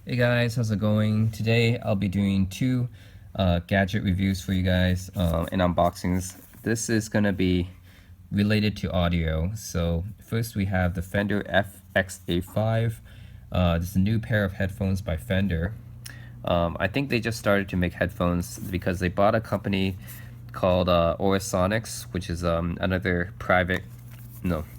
Hey guys, how's it going? Today I'll be doing two gadget reviews for you guys and unboxings. This is going to be related to audio. So first we have the Fender FXA5. This is a new pair of headphones by Fender. I think they just started to make headphones because they bought a company called Orasonics, which is another private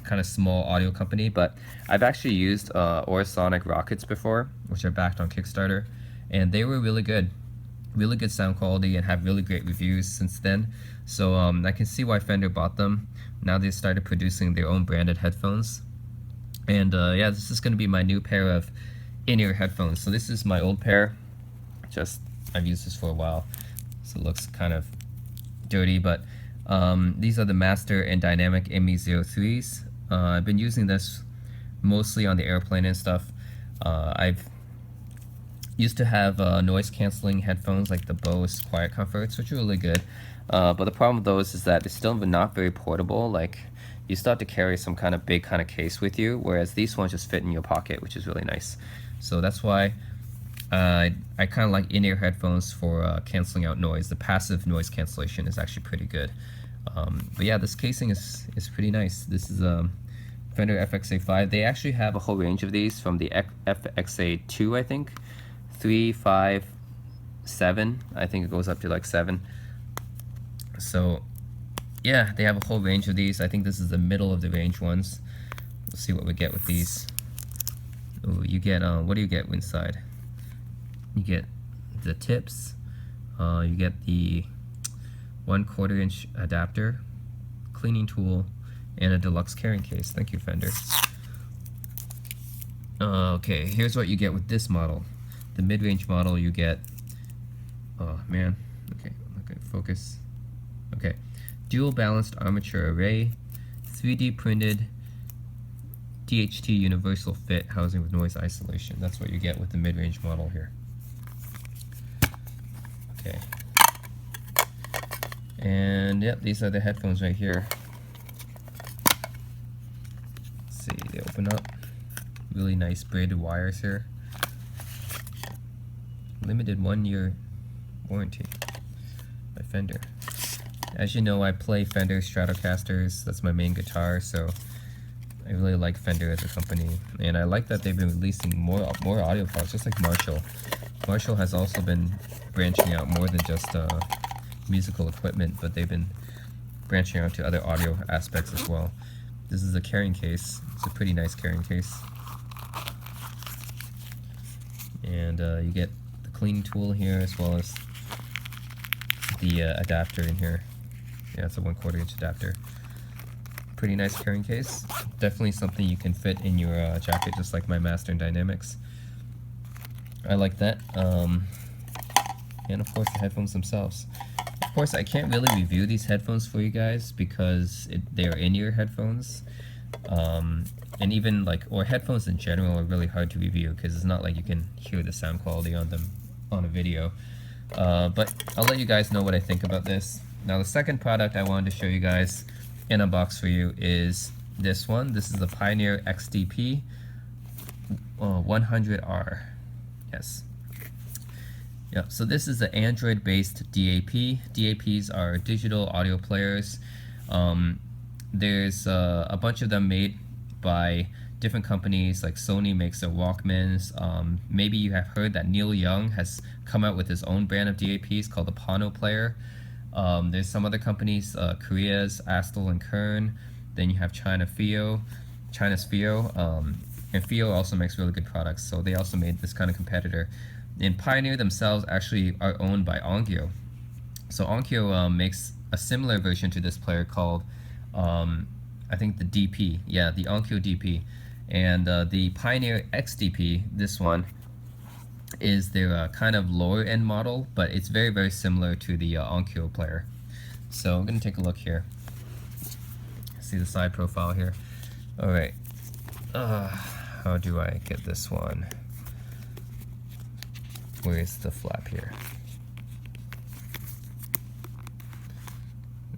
kind of small audio company, but I've actually used Orasonic Rockets before, which are backed on Kickstarter, and they were really good sound quality and have really great reviews since then. So I can see why Fender bought them. Now they started producing their own branded headphones, and yeah, this is going to be my new pair of in-ear headphones. So this is my old pair. I've used this for a while, so it looks kind of dirty, but these are the Master and Dynamic ME03s. I've been using this mostly on the airplane and stuff. I've used to have noise canceling headphones like the Bose Quiet Comforts, which are really good. But the problem with those is that they're still not very portable. Like, you still have to carry some kind of big kind of case with you, whereas these ones just fit in your pocket, which is really nice. So that's why I kind of like in-ear headphones for canceling out noise. The passive noise cancellation is actually pretty good. But yeah, this casing is pretty nice. This is a Fender FXA5. They actually have a whole range of these, from the FXA2, I think, 3, 5, 7. I think it goes up to like 7. So yeah, they have a whole range of these. I think this is the middle of the range ones. We'll see what we get with these. Ooh, you get what do you get inside? You get the tips, you get the 1/4 inch adapter, cleaning tool, and a deluxe carrying case. Thank you, Fender. Okay, here's what you get with this model. The mid-range model, you get, oh man, okay, focus. Okay, dual balanced armature array, 3D printed DHT universal fit housing with noise isolation. That's what you get with the mid-range model here. Okay. And yep, these are the headphones right here. Let's see, they open up. Really nice braided wires here. Limited 1-year warranty by Fender. As you know, I play Fender Stratocasters. That's my main guitar, so I really like Fender as a company. And I like that they've been releasing more audio products, just like Marshall. Marshall has also been branching out more than just musical equipment, but they've been branching out to other audio aspects as well. This is a carrying case. It's a pretty nice carrying case. And you get the cleaning tool here, as well as the adapter in here. Yeah, it's a 1/4 inch adapter. Pretty nice carrying case. Definitely something you can fit in your jacket, just like my Master and Dynamics. I like that. And of course the headphones themselves. Of course, I can't really review these headphones for you guys because they're in-ear headphones. And even or headphones in general are really hard to review because it's not like you can hear the sound quality on them on a video. But I'll let you guys know what I think about this. Now, the second product I wanted to show you guys and unbox for you is this one. This is the Pioneer XDP-100R. Yes. Yep, so this is an Android-based DAP. DAPs are digital audio players. There's a bunch of them made by different companies, like Sony makes their Walkmans. Maybe you have heard that Neil Young has come out with his own brand of DAPs called the Pano Player. There's some other companies, Korea's Astel and Kern. Then you have China's Fio. And Fio also makes really good products, so they also made this kind of competitor. And Pioneer themselves actually are owned by Onkyo. So Onkyo makes a similar version to this player called, I think the DP. Yeah, the Onkyo DP. And the Pioneer XDP, this one, is their kind of lower end model, but it's very, very similar to the Onkyo player. So I'm going to take a look here. See the side profile here. Alright. How do I get this one? Where's the flap here?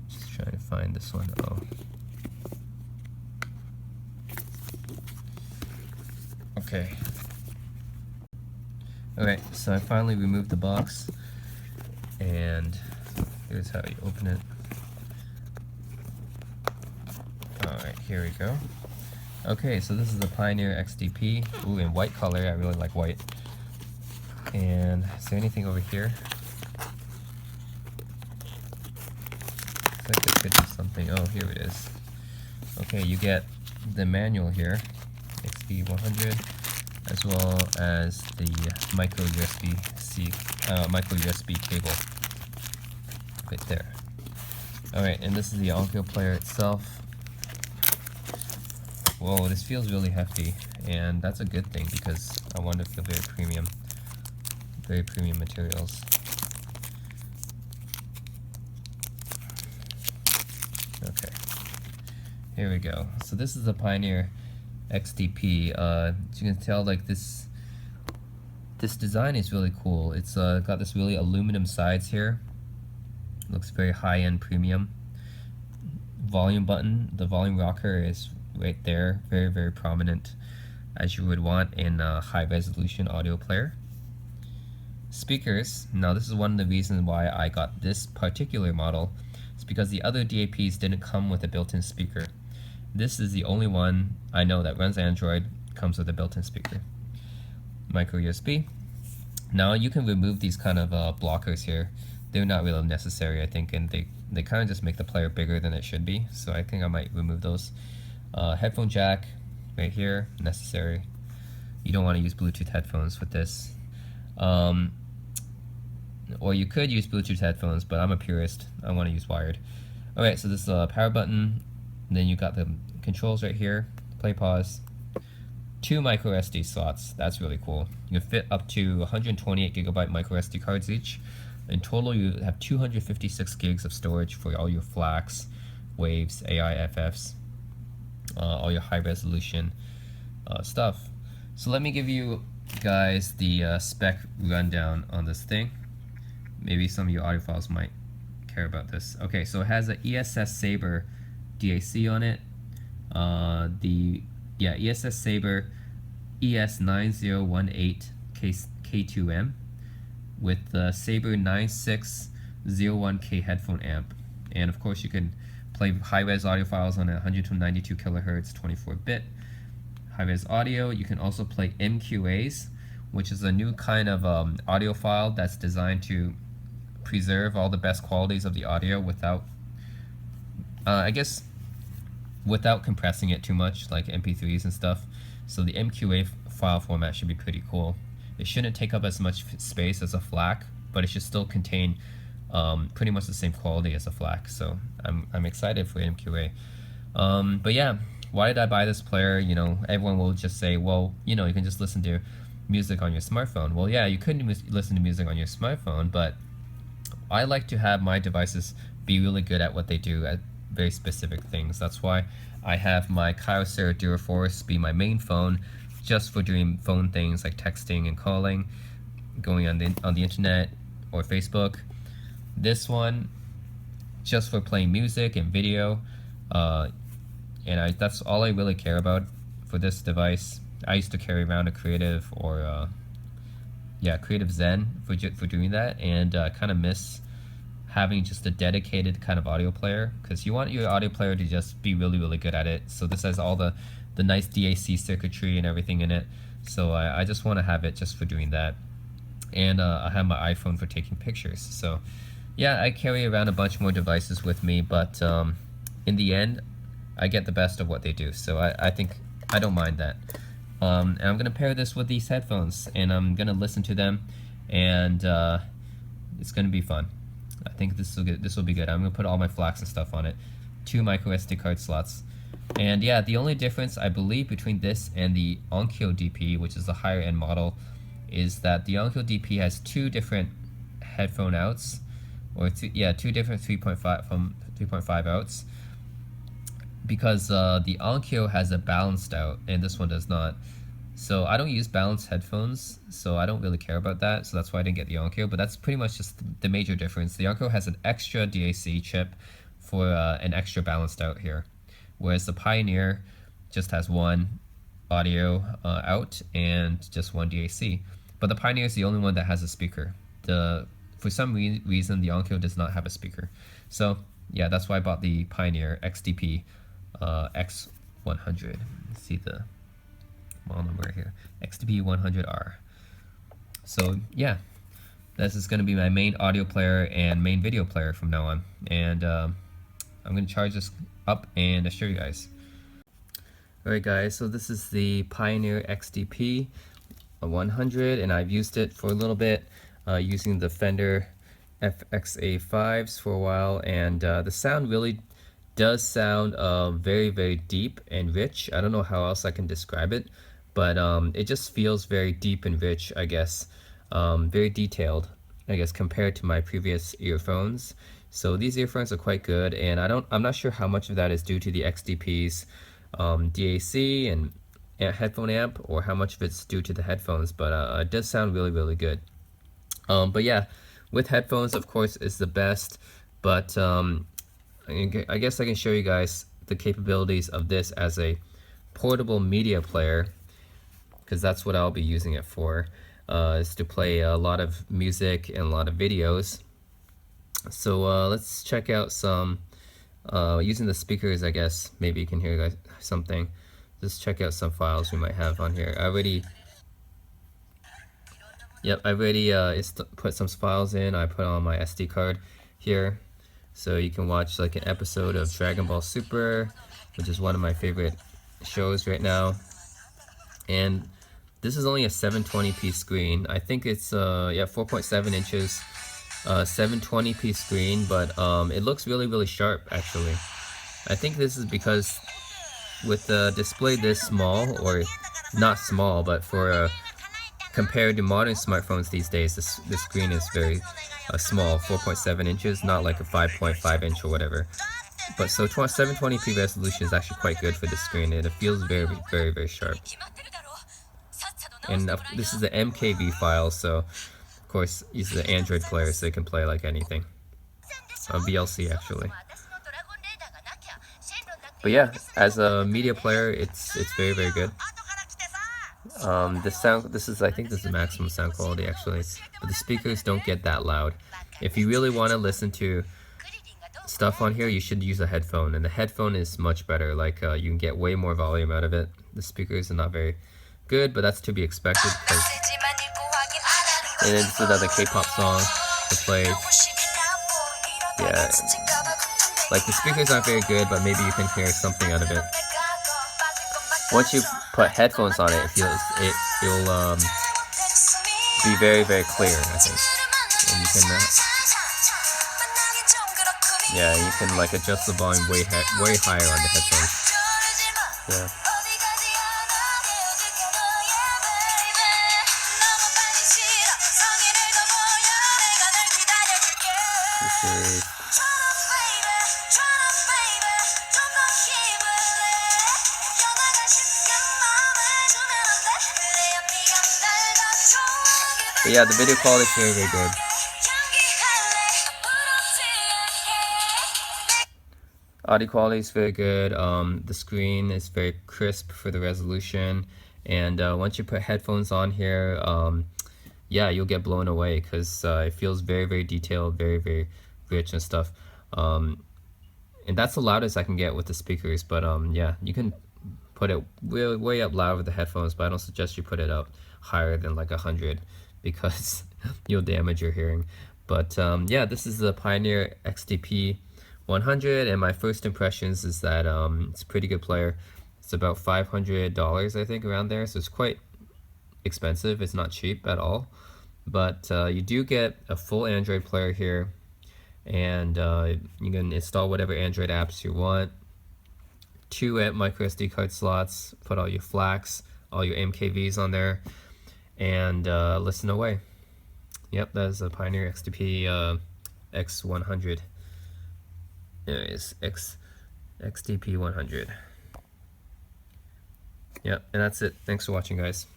Just trying to find this one. Oh. Okay. Alright, so I finally removed the box, and here's how you open it. Alright, here we go. Okay, so this is the Pioneer XDP. Ooh, in white color, I really like white. And is there anything over here? Looks like there could be something. Oh, here it is. Okay, you get the manual here, XDP-100, as well as the micro USB cable right there. Alright, and this is the Onkyo player itself. Whoa, this feels really hefty, and that's a good thing because I want to feel very premium materials. Okay, here we go. So this is the Pioneer XDP. As you can tell, like this design is really cool. It's got this really aluminum sides here. Looks very high-end premium. Volume button, the volume rocker is right there, very, very prominent, as you would want in a high-resolution audio player. Speakers, now this is one of the reasons why I got this particular model. It's because the other DAPs didn't come with a built-in speaker. This is the only one I know that runs Android, comes with a built-in speaker. Micro USB. Now you can remove these kind of blockers here. They're not really necessary, I think, and they kind of just make the player bigger than it should be, so I think I might remove those. Headphone jack right here, necessary. You don't want to use Bluetooth headphones with this. Or you could use Bluetooth headphones, but I'm a purist. I want to use wired. Alright, so this is a power button. Then you got the controls right here, play, pause. 2 micro SD slots, that's really cool. You can fit up to 128 gigabyte micro SD cards each. In total, you have 256 gigs of storage for all your FLACs, waves, AIFFs, all your high resolution stuff. So let me give you guys the spec rundown on this thing. Maybe some of you audiophiles might care about this. Okay, so it has an ESS Sabre DAC on it. ESS Sabre ES9018 K2M with the Sabre 9601K headphone amp. And of course you can play high-res audio files on a 192 kilohertz 24-bit high-res audio. You can also play MQAs, which is a new kind of audio file that's designed to preserve all the best qualities of the audio without, without compressing it too much, like MP3s and stuff. So the MQA file format should be pretty cool. It shouldn't take up as much space as a FLAC, but it should still contain pretty much the same quality as a FLAC. So I'm excited for MQA. But yeah, why did I buy this player? You know, everyone will just say, well, you know, you can just listen to music on your smartphone. Well, yeah, you could listen to music on your smartphone, but I like to have my devices be really good at what they do at very specific things. That's why I have my Kyocera Duraforce be my main phone, just for doing phone things like texting and calling, going on the internet or Facebook. This one, just for playing music and video, and that's all I really care about for this device. I used to carry around a Creative or Creative Zen for doing that, and kind of miss having just a dedicated kind of audio player, because you want your audio player to just be really, really good at it. So this has all the nice DAC circuitry and everything in it. So I just want to have it just for doing that. And I have my iPhone for taking pictures. So yeah, I carry around a bunch more devices with me, but in the end, I get the best of what they do. So I think I don't mind that. And I'm going to pair this with these headphones, and I'm going to listen to them, and it's going to be fun. I think this will be good. I'm going to put all my FLACs and stuff on it. 2 micro SD card slots. And yeah, the only difference I believe between this and the Onkyo DP, which is the higher end model, is that the Onkyo DP has 2 different headphone outs, or 2 different 3.5 outs, because the Onkyo has a balanced out and this one does not. So I don't use balanced headphones, so I don't really care about that, so that's why I didn't get the Onkyo, but that's pretty much just the major difference. The Onkyo has an extra DAC chip for an extra balanced out here, whereas the Pioneer just has 1 audio out and just 1 DAC. but the Pioneer is the only one that has a speaker. For some reason, the Onkyo does not have a speaker. So yeah, that's why I bought the Pioneer XDP X100. Let's see the model number here, XDP-100R. So yeah, this is going to be my main audio player and main video player from now on. And I'm going to charge this up and show you guys. Alright guys, so this is the Pioneer XDP 100, and I've used it for a little bit using the Fender FXA5s for a while, and the sound really does sound very, very deep and rich. I don't know how else I can describe it, but it just feels very deep and rich, I guess. Very detailed, I guess, compared to my previous earphones. So these earphones are quite good, and I'm not sure how much of that is due to the XDP's DAC and headphone amp, or how much of it's due to the headphones, but it does sound really, really good. But yeah, with headphones, of course, is the best, but I guess I can show you guys the capabilities of this as a portable media player, because that's what I'll be using it for, is to play a lot of music and a lot of videos. So let's check out some, using the speakers, I guess, maybe you can hear guys something. Let's check out some files we might have on here. I already put some files in. I put on my SD card here, so you can watch like an episode of Dragon Ball Super, which is one of my favorite shows right now. And this is only a 720p screen. I think it's 4.7 inches, 720p screen, but it looks really, really sharp actually. I think this is because with the display this small, or not small, but for compared to modern smartphones these days, the screen is very small, 4.7 inches, not like a 5.5 inch or whatever. But so 720p resolution is actually quite good for the screen, and it feels very, very, very sharp. And this is the MKV file, so of course this is an Android player, so it can play like anything. VLC actually. But yeah, as a media player, it's very, very good. I think this is the maximum sound quality actually, but the speakers don't get that loud. If you really want to listen to stuff on here, you should use a headphone, and the headphone is much better. Like you can get way more volume out of it. The speakers are not very good, but that's to be expected. And then this is another K-pop song to play. Yeah, like the speakers aren't very good, but maybe you can hear something out of it. Once you put headphones on it, it'll be very, very clear, I think. And you can you can like adjust the volume way higher on the headphones. Yeah. This is But yeah, the video quality is very, very good. Audio quality is very good. The screen is very crisp for the resolution, and once you put headphones on here, yeah, you'll get blown away, because it feels very, very detailed, very, very rich and stuff. And that's the loudest I can get with the speakers, but yeah, you can put it way up loud with the headphones, but I don't suggest you put it up higher than like 100, because you'll damage your hearing. But yeah, this is the Pioneer XDP 100, and my first impressions is that it's a pretty good player. It's about $500, I think, around there, so it's quite expensive. It's not cheap at all, but you do get a full Android player here, and you can install whatever Android apps you want. 2 micro SD card slots, put all your FLACs, all your MKVs on there, and listen away. Yep, that's a Pioneer XDP X100. Anyways, XDP 100. Yep, and that's it. Thanks for watching, guys.